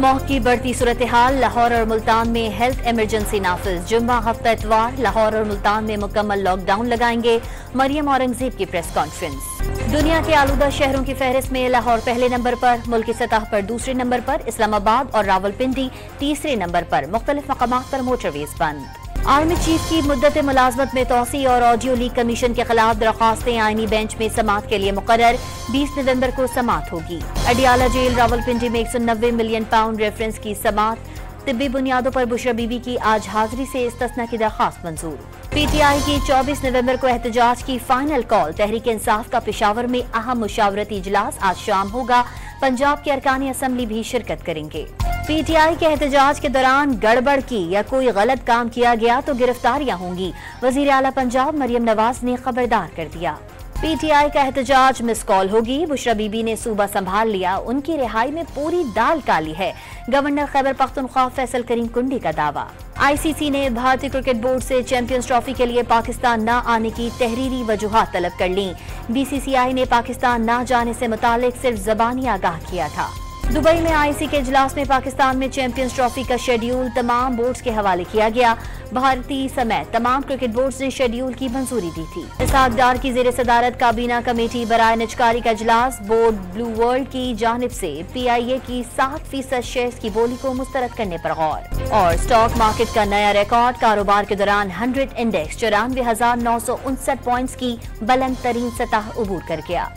Smog की बढ़ती सूरत-ए-हाल, लाहौर और मुल्तान में हेल्थ इमरजेंसी नाफिज। जुम्मा हफ्ता इतवार लाहौर और मुल्तान में मुकम्मल लॉकडाउन लगाएंगे। मरियम औरंगजेब की प्रेस कॉन्फ्रेंस। दुनिया के आलूदा शहरों की फहरिस्त में लाहौर पहले नंबर पर, मुल्क की सतह पर दूसरे नंबर पर, इस्लामाबाद और रावलपिंडी तीसरे नंबर पर। मुख्तलिफ मकामात पर मोटरवेज बंद। आर्मी चीफ की मुद्दत मुलाजमत में तोसी और ऑडियो लीक कमीशन के खिलाफ दरख्वास्तें आईनी बेंच में समाअत के लिए मुकर्रर। 20 नवंबर को समाअत होगी। अडियाला जेल रावलपिंडी में 190 मिलियन पाउंड रेफरेंस की समाअत। तिब्बी बुनियादों पर बुशरा बीबी की आज हाजिरी से इस्तिस्ना की दरख्वास्त मंजूर। PTI की 24 नवंबर को एहतजाज की फाइनल कॉल। तहरीक इंसाफ का पेशावर में अहम मुशावरती इजलास आज शाम होगा। पंजाब के अरकानी असम्बली भी शिरकत करेंगे। PTI के एहतजाज के दौरान गड़बड़ की या कोई गलत काम किया गया तो गिरफ्तारियां होंगी। वजीर आला पंजाब मरियम नवाज ने खबरदार कर दिया। PTI का एहतजाज मिस कॉल होगी। बुशरा बीबी ने सूबा संभाल लिया, उनकी रिहाई में पूरी दाल काली है। गवर्नर खैबर पख्तूनख्वा फैसल करीम कुंडी का दावा। ICC ने भारतीय क्रिकेट बोर्ड से चैंपियंस ट्रॉफी के लिए पाकिस्तान न आने की तहरीरी वजूहात तलब कर ली। BCCI ने पाकिस्तान न जाने से मुतालिक सिर्फ ज़बानी आगाह किया था। दुबई में IC के इजलास में पाकिस्तान में चैंपियंस ट्रॉफी का शेड्यूल तमाम बोर्ड्स के हवाले किया गया। भारतीय समेत तमाम क्रिकेट बोर्ड्स ने शेड्यूल की मंजूरी दी थी। इसहाक डार की जेर सदारत काबीना कमेटी बराए निजकारी का इजलास। बोर्ड ब्लू वर्ल्ड की जानिब से PIA की 7% शेयर्स की बोली को मुस्तरद करने पर गौर। और स्टॉक मार्केट का नया रिकॉर्ड। कारोबार के दौरान 100 इंडेक्स 94,959 पॉइंट्स की बुलंद तरीन सतह अबूर कर गया।